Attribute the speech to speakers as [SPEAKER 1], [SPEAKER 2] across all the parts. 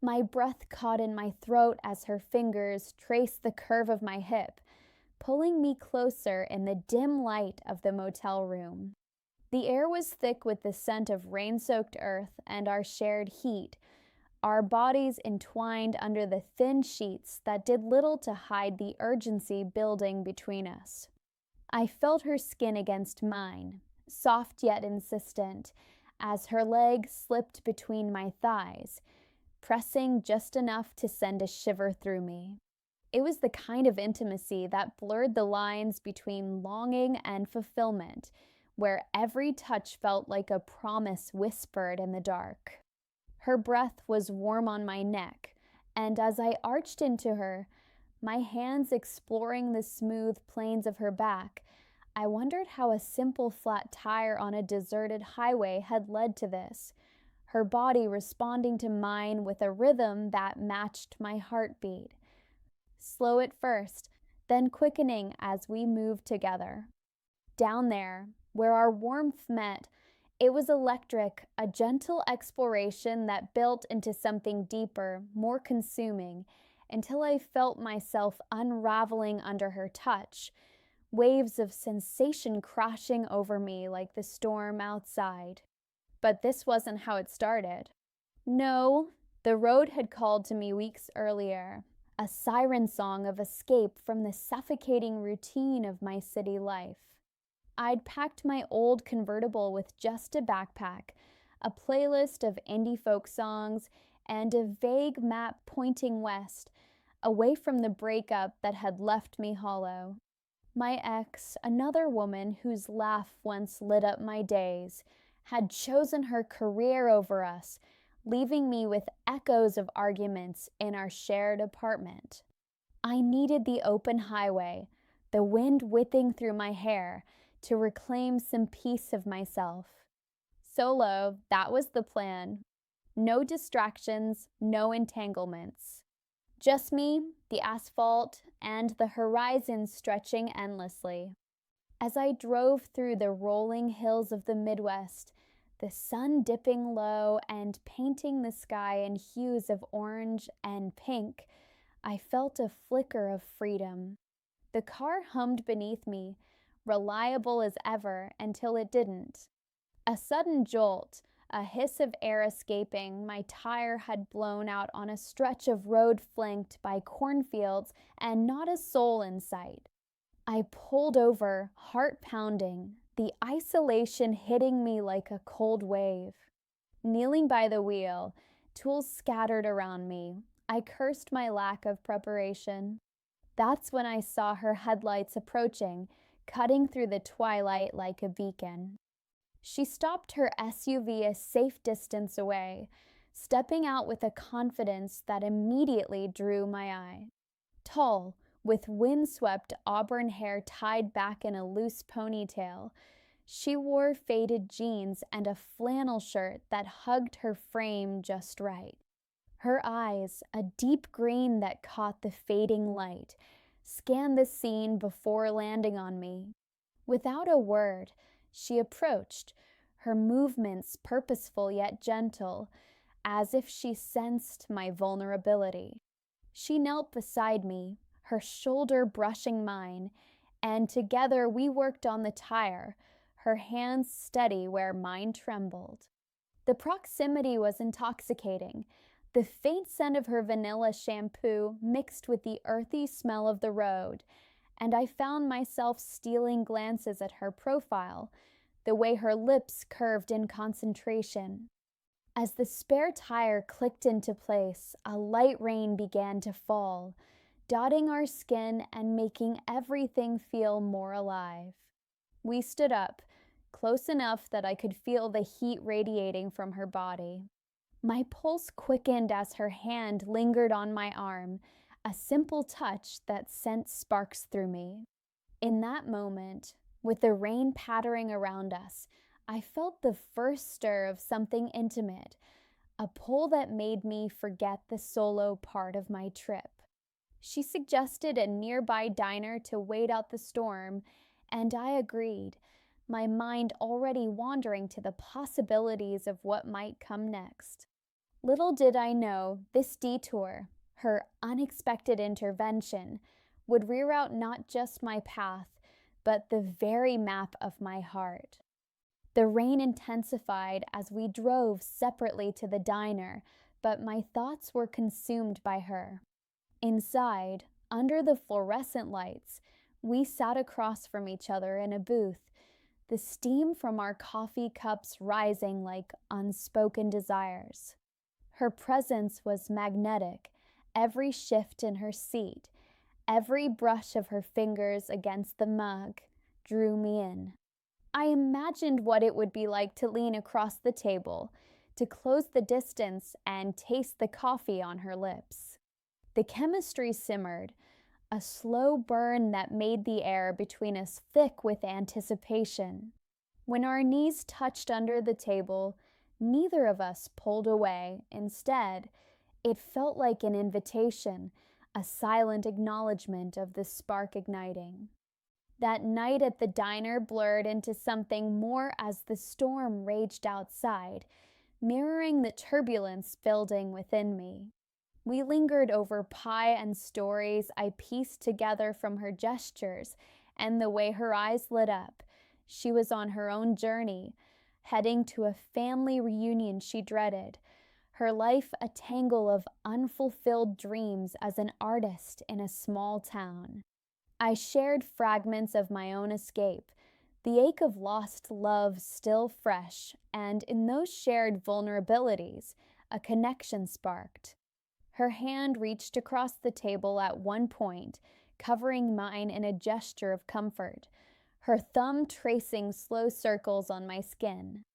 [SPEAKER 1] My breath caught in my throat as her fingers traced the curve of my hip, pulling me closer in the dim light of the motel room. The air was thick with the scent of rain-soaked earth and our shared heat, our bodies entwined under the thin sheets that did little to hide the urgency building between us. I felt her skin against mine, soft yet insistent, as her leg slipped between my thighs, pressing just enough to send a shiver through me. It was the kind of intimacy that blurred the lines between longing and fulfillment, where every touch felt like a promise whispered in the dark. Her breath was warm on my neck, and as I arched into her, my hands exploring the smooth planes of her back, I wondered how a simple flat tire on a deserted highway had led to this, her body responding to mine with a rhythm that matched my heartbeat. Slow at first, then quickening as we moved together. Down there, where our warmth met, it was electric, a gentle exploration that built into something deeper, more consuming, until I felt myself unraveling under her touch, waves of sensation crashing over me like the storm outside. But this wasn't how it started. No, the road had called to me weeks earlier, a siren song of escape from the suffocating routine of my city life. I'd packed my old convertible with just a backpack, a playlist of indie folk songs, and a vague map pointing west, away from the breakup that had left me hollow. My ex, another woman whose laugh once lit up my days, had chosen her career over us, leaving me with echoes of arguments in our shared apartment. I needed the open highway, the wind whipping through my hair, to reclaim some piece of myself. Solo, that was the plan. No distractions, no entanglements. Just me, the asphalt, and the horizon stretching endlessly. As I drove through the rolling hills of the Midwest, the sun dipping low and painting the sky in hues of orange and pink, I felt a flicker of freedom. The car hummed beneath me, reliable as ever until it didn't. A sudden jolt, a hiss of air escaping, my tire had blown out on a stretch of road flanked by cornfields and not a soul in sight. I pulled over, heart pounding, the isolation hitting me like a cold wave. Kneeling by the wheel, tools scattered around me, I cursed my lack of preparation. That's when I saw her headlights approaching, cutting through the twilight like a beacon. She stopped her SUV a safe distance away, stepping out with a confidence that immediately drew my eye. Tall, with windswept auburn hair tied back in a loose ponytail, she wore faded jeans and a flannel shirt that hugged her frame just right. Her eyes, a deep green that caught the fading light, scanned the scene before landing on me. Without a word, she approached, her movements purposeful yet gentle, as if she sensed my vulnerability. She knelt beside me, her shoulder brushing mine, and together we worked on the tire, her hands steady where mine trembled. The proximity was intoxicating. The faint scent of her vanilla shampoo mixed with the earthy smell of the road, and I found myself stealing glances at her profile, the way her lips curved in concentration. As the spare tire clicked into place, a light rain began to fall, dotting our skin and making everything feel more alive. We stood up, close enough that I could feel the heat radiating from her body. My pulse quickened as her hand lingered on my arm, a simple touch that sent sparks through me. In that moment, with the rain pattering around us, I felt the first stir of something intimate, a pull that made me forget the solo part of my trip. She suggested a nearby diner to wait out the storm, and I agreed, my mind already wandering to the possibilities of what might come next. Little did I know this detour, her unexpected intervention, would reroute not just my path, but the very map of my heart. The rain intensified as we drove separately to the diner, but my thoughts were consumed by her. Inside, under the fluorescent lights, we sat across from each other in a booth, the steam from our coffee cups rising like unspoken desires. Her presence was magnetic, every shift in her seat, every brush of her fingers against the mug drew me in. I imagined what it would be like to lean across the table, to close the distance and taste the coffee on her lips. The chemistry simmered, a slow burn that made the air between us thick with anticipation. When our knees touched under the table, neither of us pulled away. Instead, it felt like an invitation, a silent acknowledgement of the spark igniting. That night at the diner blurred into something more as the storm raged outside, mirroring the turbulence building within me. We lingered over pie and stories I pieced together from her gestures and the way her eyes lit up. She was on her own journey, heading to a family reunion she dreaded, her life a tangle of unfulfilled dreams as an artist in a small town. I shared fragments of my own escape, the ache of lost love still fresh, and in those shared vulnerabilities, a connection sparked. Her hand reached across the table at one point, covering mine in a gesture of comfort, her thumb tracing slow circles on my skin.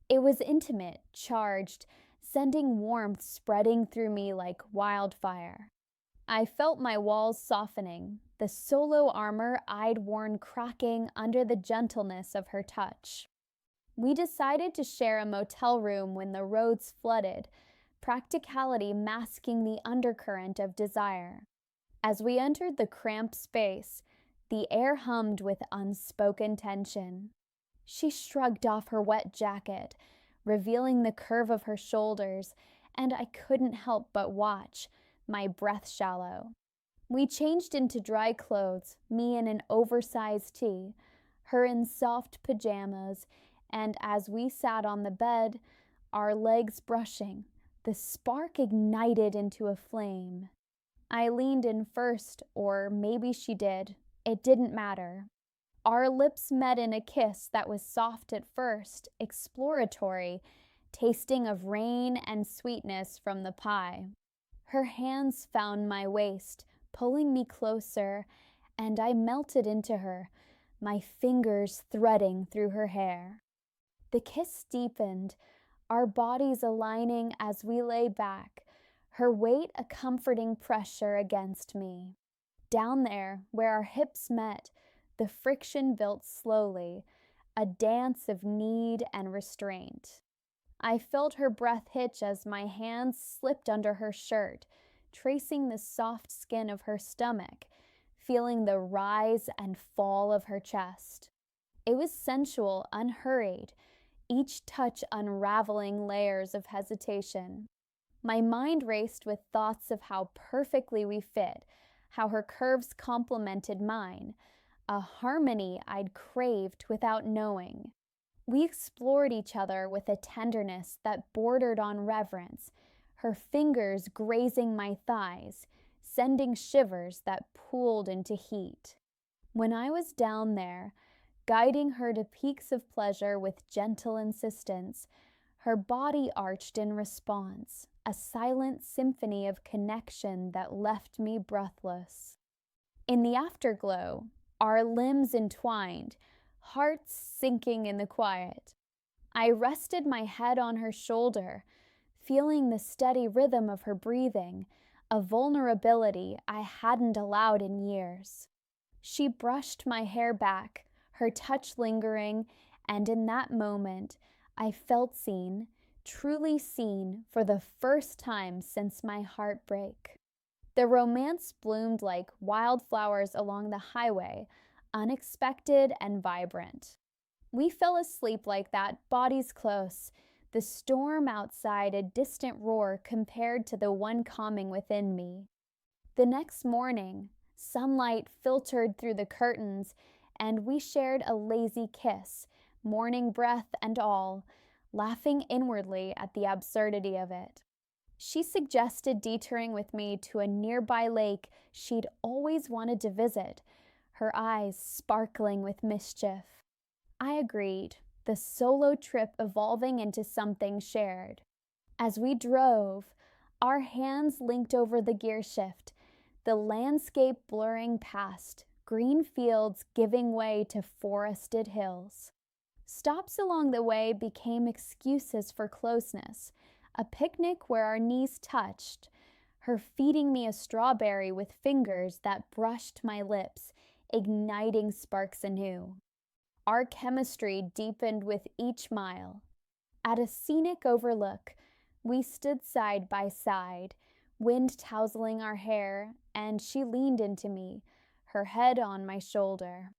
[SPEAKER 1] It was intimate, charged, sending warmth spreading through me like wildfire. I felt my walls softening, the solo armor I'd worn cracking under the gentleness of her touch. We decided to share a motel room when the roads flooded, practicality masking the undercurrent of desire. As we entered the cramped space, the air hummed with unspoken tension. She shrugged off her wet jacket, revealing the curve of her shoulders, and I couldn't help but watch, my breath shallow. We changed into dry clothes, me in an oversized tee, her in soft pajamas, and as we sat on the bed, our legs brushing, the spark ignited into a flame. I leaned in first, or maybe she did. It didn't matter. Our lips met in a kiss that was soft at first, exploratory, tasting of rain and sweetness from the pie. Her hands found my waist, pulling me closer, and I melted into her, my fingers threading through her hair. The kiss deepened, our bodies aligning as we lay back, her weight a comforting pressure against me. Down there, where our hips met, the friction built slowly, a dance of need and restraint. I felt her breath hitch as my hands slipped under her shirt, tracing the soft skin of her stomach, feeling the rise and fall of her chest. It was sensual, unhurried, each touch unraveling layers of hesitation. My mind raced with thoughts of how perfectly we fit, how her curves complemented mine, a harmony I'd craved without knowing. We explored each other with a tenderness that bordered on reverence, her fingers grazing my thighs, sending shivers that pooled into heat. When I was down there, guiding her to peaks of pleasure with gentle insistence, her body arched in response, a silent symphony of connection that left me breathless. In the afterglow, our limbs entwined, hearts sinking in the quiet. I rested my head on her shoulder, feeling the steady rhythm of her breathing, a vulnerability I hadn't allowed in years. She brushed my hair back, her touch lingering, and in that moment, I felt seen, truly seen for the first time since my heartbreak. The romance bloomed like wildflowers along the highway, unexpected and vibrant. We fell asleep like that, bodies close, the storm outside a distant roar compared to the one calming within me. The next morning, sunlight filtered through the curtains, and we shared a lazy kiss, morning breath and all, laughing inwardly at the absurdity of it. She suggested detouring with me to a nearby lake she'd always wanted to visit, her eyes sparkling with mischief. I agreed, the solo trip evolving into something shared. As we drove, our hands linked over the gear shift, the landscape blurring past, green fields giving way to forested hills. Stops along the way became excuses for closeness, a picnic where our knees touched, her feeding me a strawberry with fingers that brushed my lips, igniting sparks anew. Our chemistry deepened with each mile. At a scenic overlook, we stood side by side, wind tousling our hair, and she leaned into me, her head on my shoulder.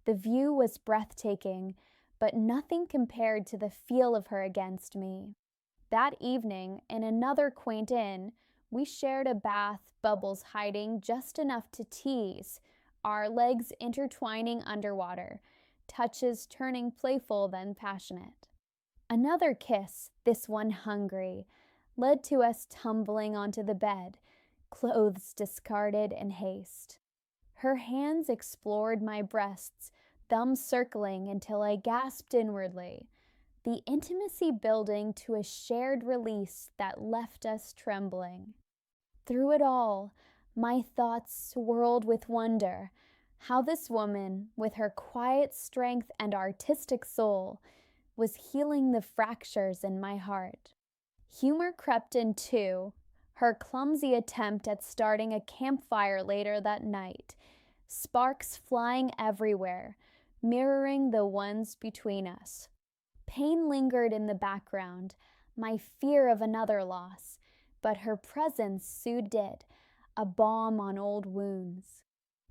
[SPEAKER 1] The view was breathtaking, but nothing compared to the feel of her against me. That evening, in another quaint inn, we shared a bath, bubbles hiding just enough to tease, our legs intertwining underwater, touches turning playful then passionate. Another kiss, this one hungry, led to us tumbling onto the bed, clothes discarded in haste. Her hands explored my breasts, thumbs circling until I gasped inwardly, the intimacy building to a shared release that left us trembling. Through it all, my thoughts swirled with wonder, how this woman, with her quiet strength and artistic soul, was healing the fractures in my heart. Humor crept in too, her clumsy attempt at starting a campfire later that night, sparks flying everywhere, mirroring the ones between us. Pain lingered in the background, my fear of another loss, but her presence soothed it, a balm on old wounds.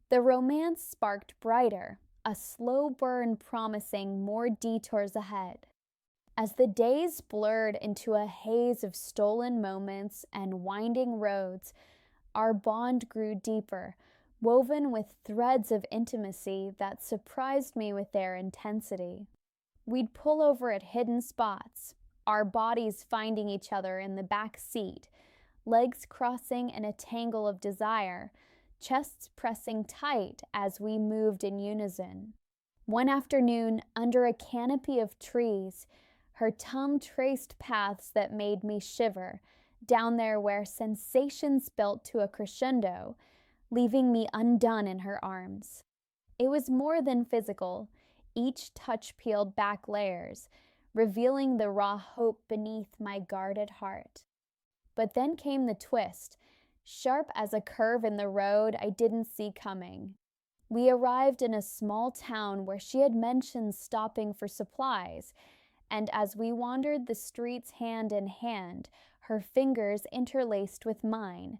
[SPEAKER 1] The romance sparked brighter, a slow burn promising more detours ahead. As the days blurred into a haze of stolen moments and winding roads, our bond grew deeper, woven with threads of intimacy that surprised me with their intensity. We'd pull over at hidden spots, our bodies finding each other in the back seat, legs crossing in a tangle of desire, chests pressing tight as we moved in unison. One afternoon, under a canopy of trees, her tongue traced paths that made me shiver, down there where sensations built to a crescendo, leaving me undone in her arms. It was more than physical. Each touch peeled back layers, revealing the raw hope beneath my guarded heart. But then came the twist, sharp as a curve in the road I didn't see coming. We arrived in a small town where she had mentioned stopping for supplies, and as we wandered the streets hand in hand, her fingers interlaced with mine,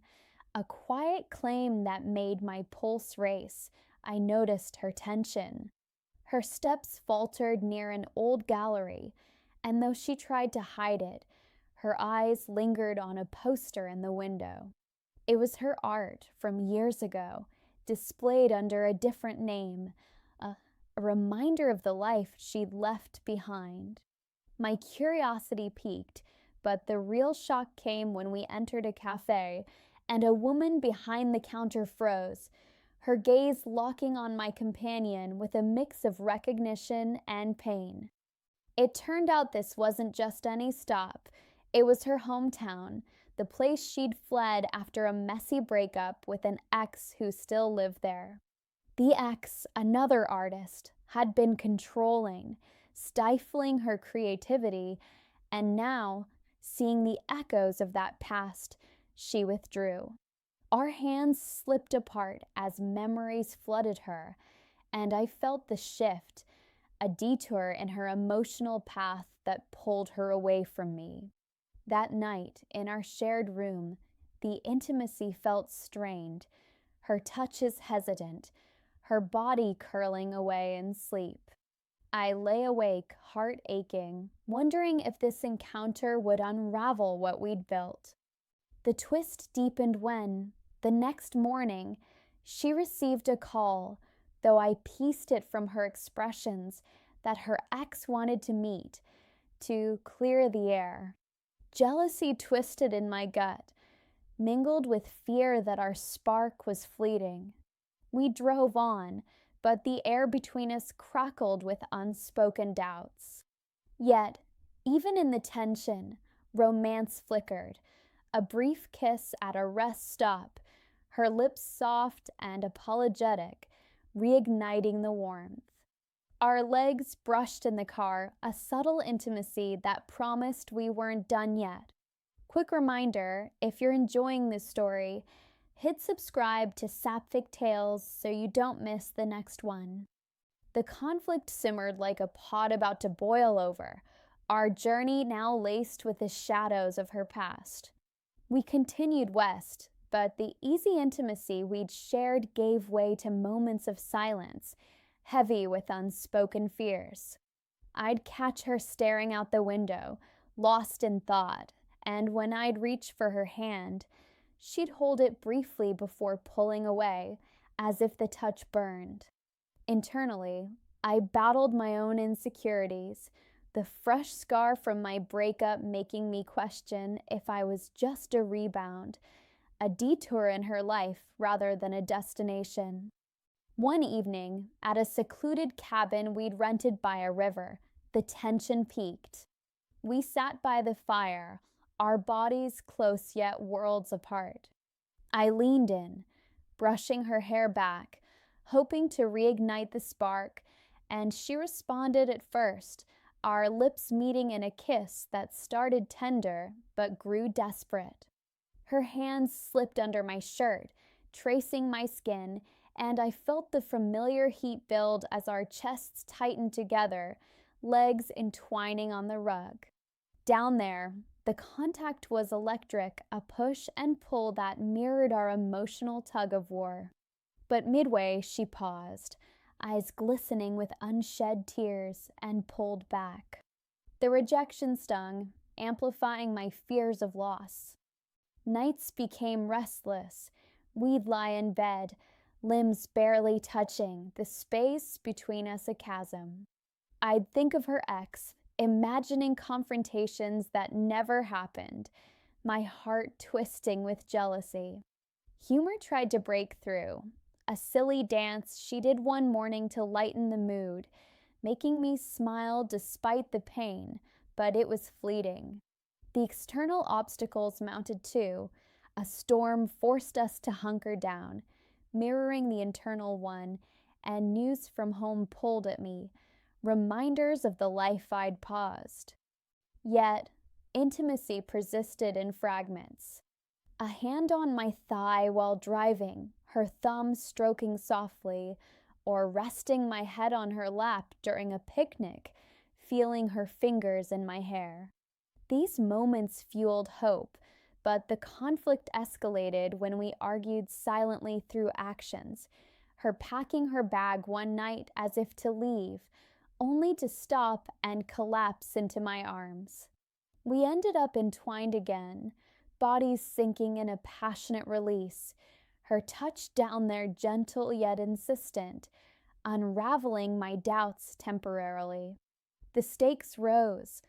[SPEAKER 1] a quiet claim that made my pulse race. I noticed her tension. Her steps faltered near an old gallery, and though she tried to hide it, her eyes lingered on a poster in the window. It was her art from years ago, displayed under a different name, a reminder of the life she'd left behind. My curiosity piqued, but the real shock came when we entered a cafe, and a woman behind the counter froze, her gaze locking on my companion with a mix of recognition and pain. It turned out this wasn't just any stop. It was her hometown, the place she'd fled after a messy breakup with an ex who still lived there. The ex, another artist, had been controlling, stifling her creativity, and now, seeing the echoes of that past, she withdrew. Our hands slipped apart as memories flooded her, and I felt the shift, a detour in her emotional path that pulled her away from me. That night, in our shared room, the intimacy felt strained, her touches hesitant, her body curling away in sleep. I lay awake, heart aching, wondering if this encounter would unravel what we'd built. The twist deepened when, the next morning, she received a call, though I pieced it from her expressions that her ex wanted to meet, to clear the air. Jealousy twisted in my gut, mingled with fear that our spark was fleeting. We drove on, but the air between us crackled with unspoken doubts. Yet, even in the tension, romance flickered. A brief kiss at a rest stop, her lips soft and apologetic, reigniting the warmth. Our legs brushed in the car, a subtle intimacy that promised we weren't done yet. Quick reminder, if you're enjoying this story, hit subscribe to Sapphic Tales so you don't miss the next one. The conflict simmered like a pot about to boil over, our journey now laced with the shadows of her past. We continued west, but the easy intimacy we'd shared gave way to moments of silence, heavy with unspoken fears. I'd catch her staring out the window, lost in thought, and when I'd reach for her hand, she'd hold it briefly before pulling away, as if the touch burned. Internally, I battled my own insecurities, the fresh scar from my breakup making me question if I was just a rebound, a detour in her life rather than a destination. One evening, at a secluded cabin we'd rented by a river, the tension peaked. We sat by the fire, our bodies close yet worlds apart. I leaned in, brushing her hair back, hoping to reignite the spark, and she responded at first, our lips meeting in a kiss that started tender but grew desperate. Her hands slipped under my shirt, tracing my skin, and I felt the familiar heat build as our chests tightened together, legs entwining on the rug. Down there, the contact was electric, a push and pull that mirrored our emotional tug-of-war. But midway, she paused, eyes glistening with unshed tears, and pulled back. The rejection stung, amplifying my fears of loss. Nights became restless. We'd lie in bed, limbs barely touching, the space between us a chasm. I'd think of her ex, imagining confrontations that never happened, my heart twisting with jealousy. Humor tried to break through, a silly dance she did one morning to lighten the mood, making me smile despite the pain, but it was fleeting. The external obstacles mounted too. A storm forced us to hunker down, mirroring the internal one, and news from home pulled at me, reminders of the life I'd paused. Yet, intimacy persisted in fragments. A hand on my thigh while driving, her thumb stroking softly, or resting my head on her lap during a picnic, feeling her fingers in my hair. These moments fueled hope, but the conflict escalated when we argued silently through actions, her packing her bag one night as if to leave, only to stop and collapse into my arms. We ended up entwined again, bodies sinking in a passionate release, her touch down there gentle yet insistent, unraveling my doubts temporarily. The stakes rose.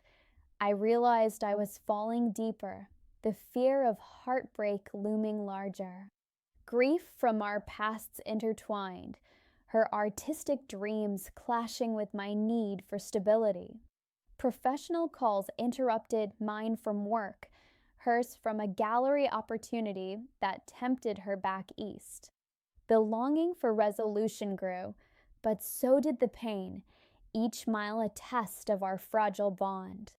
[SPEAKER 1] I realized I was falling deeper, the fear of heartbreak looming larger. Grief from our pasts intertwined, her artistic dreams clashing with my need for stability. Professional calls interrupted mine from work, hers from a gallery opportunity that tempted her back east. The longing for resolution grew, but so did the pain, each mile a test of our fragile bond.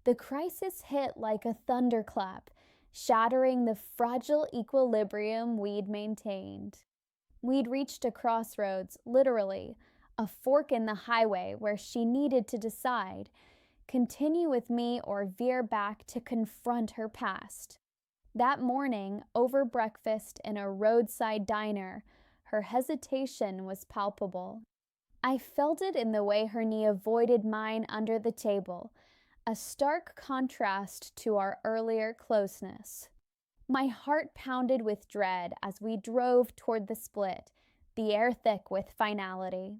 [SPEAKER 1] The crisis hit like a thunderclap, shattering the fragile equilibrium we'd maintained. We'd reached a crossroads, literally, a fork in the highway where she needed to decide, continue with me or veer back to confront her past. That morning, over breakfast in a roadside diner, her hesitation was palpable. I felt it in the way her knee avoided mine under the table, a stark contrast to our earlier closeness. My heart pounded with dread as we drove toward the split, the air thick with finality.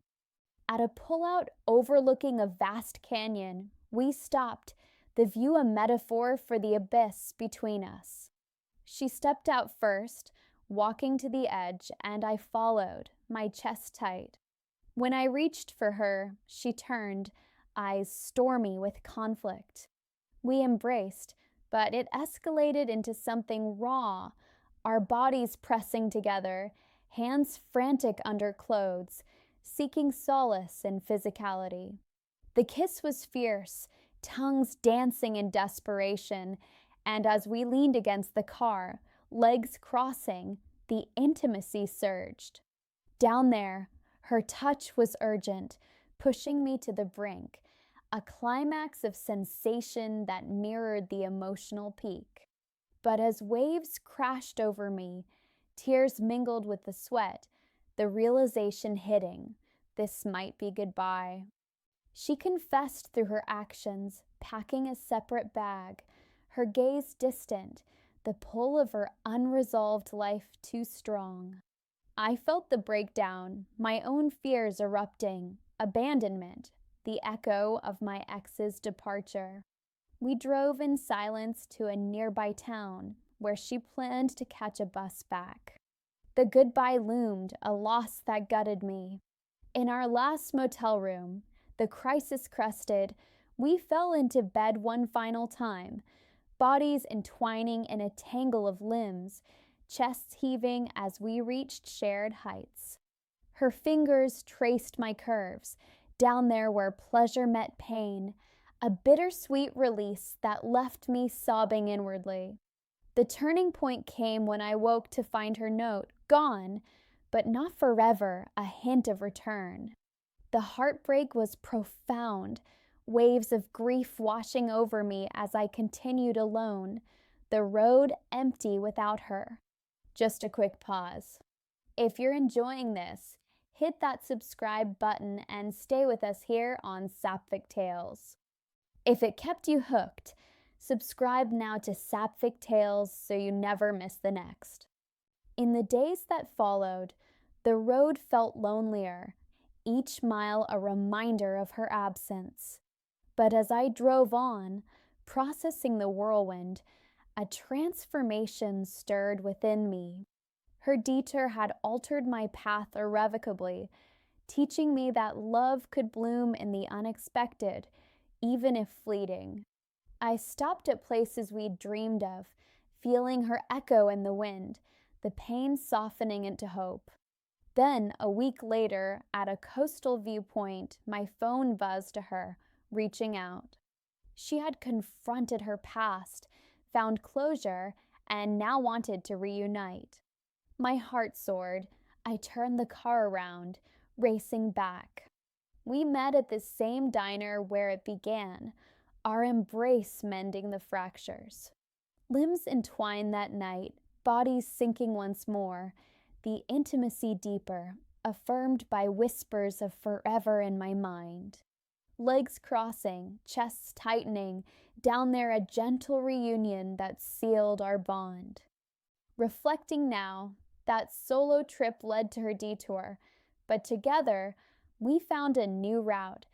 [SPEAKER 1] At a pullout overlooking a vast canyon, we stopped, the view a metaphor for the abyss between us. She stepped out first, walking to the edge, and I followed, my chest tight. When I reached for her, she turned, eyes stormy with conflict. We embraced, but it escalated into something raw, our bodies pressing together, hands frantic under clothes, seeking solace in physicality. The kiss was fierce, tongues dancing in desperation, and as we leaned against the car, legs crossing, the intimacy surged. Down there, her touch was urgent, pushing me to the brink, a climax of sensation that mirrored the emotional peak. But as waves crashed over me, tears mingled with the sweat, the realization hitting, this might be goodbye. She confessed through her actions, packing a separate bag, her gaze distant, the pull of her unresolved life too strong. I felt the breakdown, my own fears erupting, abandonment, the echo of my ex's departure. We drove in silence to a nearby town, where she planned to catch a bus back. The goodbye loomed, a loss that gutted me. In our last motel room, the crisis crested, we fell into bed one final time, bodies entwining in a tangle of limbs, chests heaving as we reached shared heights. Her fingers traced my curves, down there where pleasure met pain, a bittersweet release that left me sobbing inwardly. The turning point came when I woke to find her note, gone, but not forever, a hint of return. The heartbreak was profound, waves of grief washing over me as I continued alone, the road empty without her. Just a quick pause. If you're enjoying this, hit that subscribe button and stay with us here on Sapphic Tales. If it kept you hooked, subscribe now to Sapphic Tales so you never miss the next. In the days that followed, the road felt lonelier, each mile a reminder of her absence. But as I drove on, processing the whirlwind, a transformation stirred within me. Her detour had altered my path irrevocably, teaching me that love could bloom in the unexpected, even if fleeting. I stopped at places we'd dreamed of, feeling her echo in the wind, the pain softening into hope. Then, a week later, at a coastal viewpoint, my phone buzzed to her, reaching out. She had confronted her past, found closure, and now wanted to reunite. My heart soared. I turned the car around, racing back. We met at the same diner where it began, our embrace mending the fractures. Limbs entwined that night, bodies sinking once more, the intimacy deeper, affirmed by whispers of forever in my mind. Legs crossing, chests tightening, down there a gentle reunion that sealed our bond. Reflecting now, that solo trip led to her detour, but together we found a new route,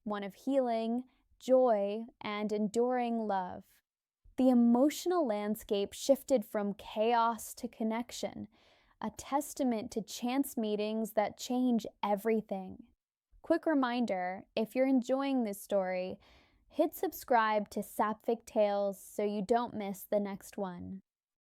[SPEAKER 1] one of healing, joy, and enduring love. The emotional landscape shifted from chaos to connection, a testament to chance meetings that change everything. Quick reminder, if you're enjoying this story, hit subscribe to Sapphic Tales so you don't miss the next one.